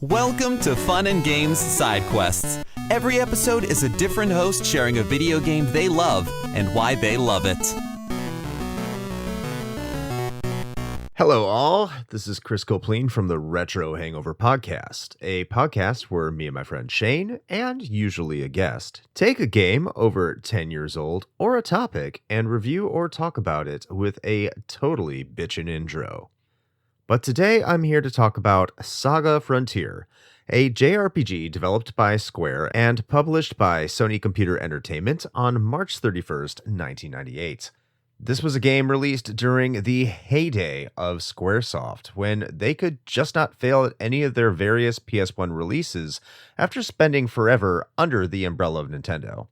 Welcome to Fun and Games Side Quests. Every episode is a different host sharing a video game they love and why they love it. Hello all, this is Chris Coplien from the Retro Hangover Podcast, a podcast where me and my friend Shane, and usually a guest, take a game over 10 years old or a topic and review or talk about it with a totally bitchin' intro. But today I'm here to talk about SaGa Frontier, a JRPG developed by Square and published by Sony Computer Entertainment on March 31st, 1998. This was a game released during the heyday of Squaresoft, when they could just not fail at any of their various PS1 releases after spending forever under the umbrella of Nintendo.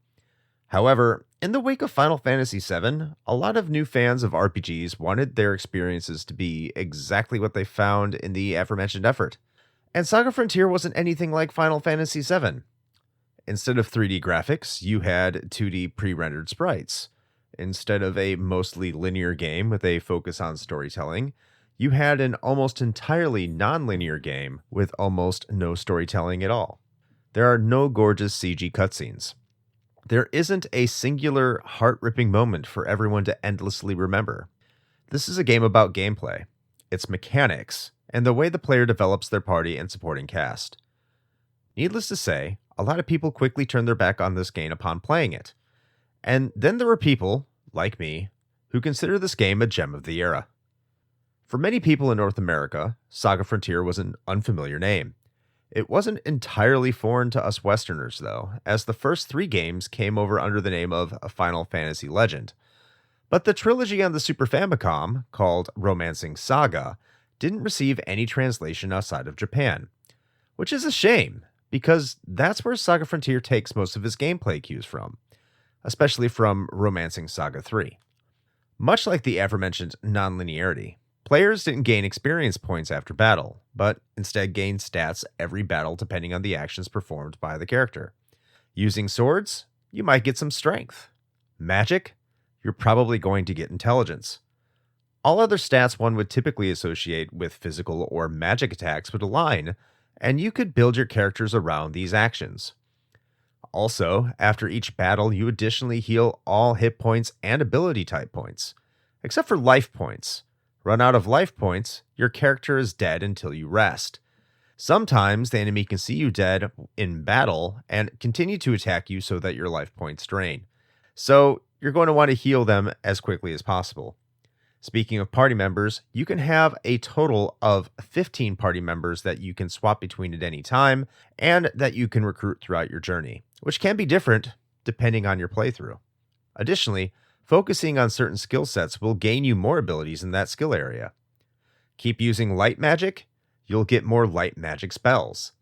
However, in the wake of Final Fantasy VII, a lot of new fans of RPGs wanted their experiences to be exactly what they found in the aforementioned effort. And SaGa Frontier wasn't anything like Final Fantasy VII. Instead of 3D graphics, you had 2D pre-rendered sprites. Instead of a mostly linear game with a focus on storytelling, you had an almost entirely non-linear game with almost no storytelling at all. There are no gorgeous CG cutscenes. There isn't a singular heart-ripping moment for everyone to endlessly remember. This is a game about gameplay, its mechanics, and the way the player develops their party and supporting cast. Needless to say, a lot of people quickly turned their back on this game upon playing it. And then there were people, like me, who consider this game a gem of the era. For many people in North America, SaGa Frontier was an unfamiliar name. It wasn't entirely foreign to us Westerners, though, as the first 3 games came over under the name of Final Fantasy Legend. But the trilogy on the Super Famicom, called Romancing Saga, didn't receive any translation outside of Japan. Which is a shame, because that's where SaGa Frontier takes most of his gameplay cues from, especially from Romancing Saga 3. Much like the aforementioned non-linearity, players didn't gain experience points after battle, but instead gained stats every battle depending on the actions performed by the character. Using swords, you might get some strength. Magic, you're probably going to get intelligence. All other stats one would typically associate with physical or magic attacks would align, and you could build your characters around these actions. Also, after each battle, you additionally heal all hit points and ability type points, except for life points. Run out of life points, your character is dead until you rest. Sometimes the enemy can see you dead in battle and continue to attack you so that your life points drain. So you're going to want to heal them as quickly as possible. Speaking of party members, you can have a total of 15 party members that you can swap between at any time and that you can recruit throughout your journey, which can be different depending on your playthrough. Additionally, focusing on certain skill sets will gain you more abilities in that skill area. Keep using light magic, you'll get more light magic spells.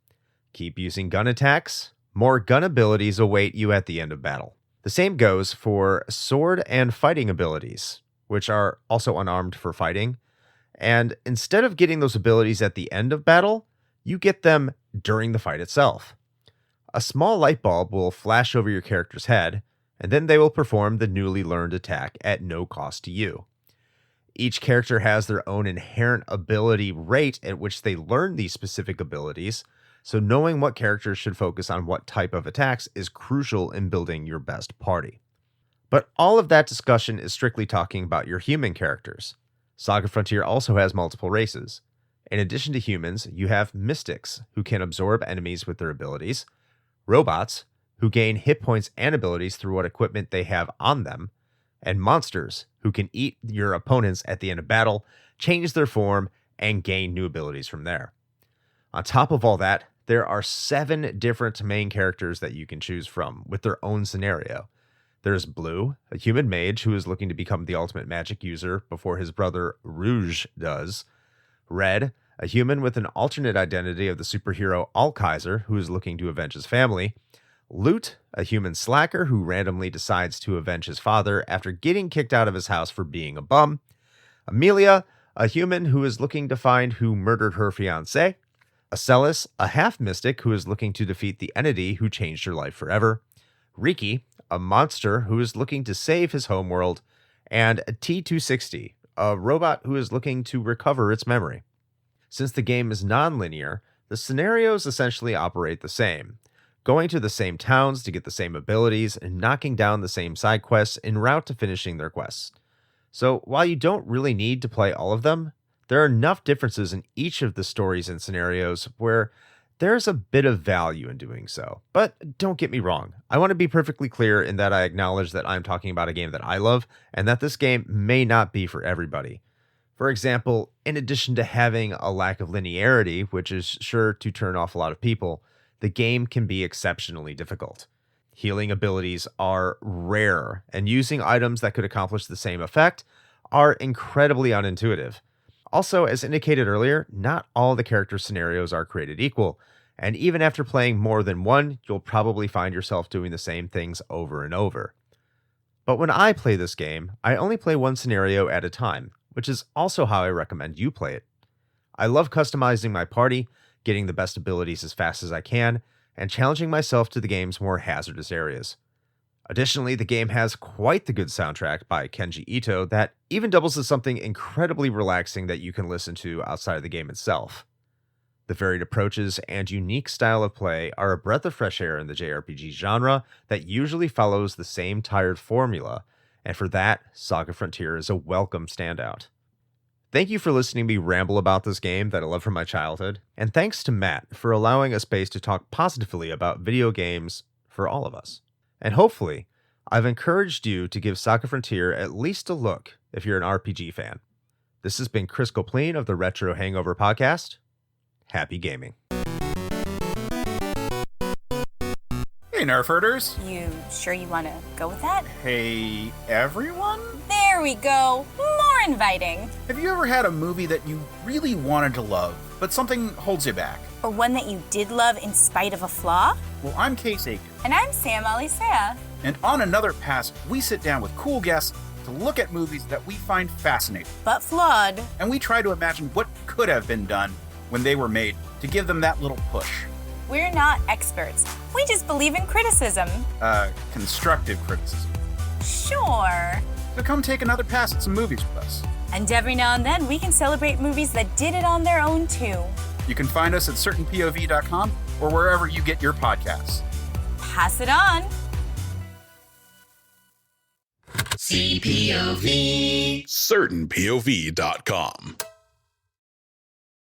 Keep using gun attacks, more gun abilities await you at the end of battle. The same goes for sword and fighting abilities, which are also unarmed for fighting. And instead of getting those abilities at the end of battle, you get them during the fight itself. A small light bulb will flash over your character's head, and then they will perform the newly learned attack at no cost to you. Each character has their own inherent ability rate at which they learn these specific abilities, so knowing what characters should focus on what type of attacks is crucial in building your best party. But all of that discussion is strictly talking about your human characters. SaGa Frontier also has multiple races. In addition to humans, you have mystics, who can absorb enemies with their abilities, robots, who gain hit points and abilities through what equipment they have on them, and monsters, who can eat your opponents at the end of battle, change their form, and gain new abilities from there. On top of all that, there are 7 different main characters that you can choose from, with their own scenario. There's Blue, a human mage who is looking to become the ultimate magic user before his brother Rouge does. Red, a human with an alternate identity of the superhero Alkaiser who is looking to avenge his family. Lute, a human slacker who randomly decides to avenge his father after getting kicked out of his house for being a bum. Amelia, a human who is looking to find who murdered her fiancé. Acellus, a half-mystic who is looking to defeat the entity who changed her life forever. Riki, a monster who is looking to save his homeworld. And T-260, a robot who is looking to recover its memory. Since the game is non-linear, the the scenarios essentially operate the same, going to the same towns to get the same abilities and knocking down the same side quests en route to finishing their quests. So while you don't really need to play all of them, there are enough differences in each of the stories and scenarios where there's a bit of value in doing so. But don't get me wrong, I want to be perfectly clear in that I acknowledge that I'm talking about a game that I love and that this game may not be for everybody. For example, in addition to having a lack of linearity, which is sure to turn off a lot of people, the game can be exceptionally difficult. Healing abilities are rare, and using items that could accomplish the same effect are incredibly unintuitive. Also, as indicated earlier, not all the character scenarios are created equal, and even after playing more than one, you'll probably find yourself doing the same things over and over. But when I play this game, I only play one scenario at a time, which is also how I recommend you play it. I love customizing my party, getting the best abilities as fast as I can, and challenging myself to the game's more hazardous areas. Additionally, the game has quite the good soundtrack by Kenji Ito that even doubles as something incredibly relaxing that you can listen to outside of the game itself. The varied approaches and unique style of play are a breath of fresh air in the JRPG genre that usually follows the same tired formula, and for that, SaGa Frontier is a welcome standout. Thank you for listening to me ramble about this game that I love from my childhood, and thanks to Matt for allowing a space to talk positively about video games for all of us. And hopefully, I've encouraged you to give SaGa Frontier at least a look if you're an RPG fan. This has been Chris Coplien of the Retro Hangover Podcast. Happy gaming. Hey, Nerf herders. You sure you want to go with that? Hey, everyone? There we go. More inviting. Have you ever had a movie that you really wanted to love, but something holds you back? Or one that you did love in spite of a flaw? Well, I'm Case Aiken. And I'm Sam Alisea. And on Another Pass, we sit down with cool guests to look at movies that we find fascinating. But flawed. And we try to imagine what could have been done when they were made to give them that little push. We're not experts. We just believe in criticism. Constructive criticism. Sure. So come take another pass at some movies with us. And every now and then, we can celebrate movies that did it on their own, too. You can find us at certainpov.com or wherever you get your podcasts. Pass it on. CPOV. certainpov.com.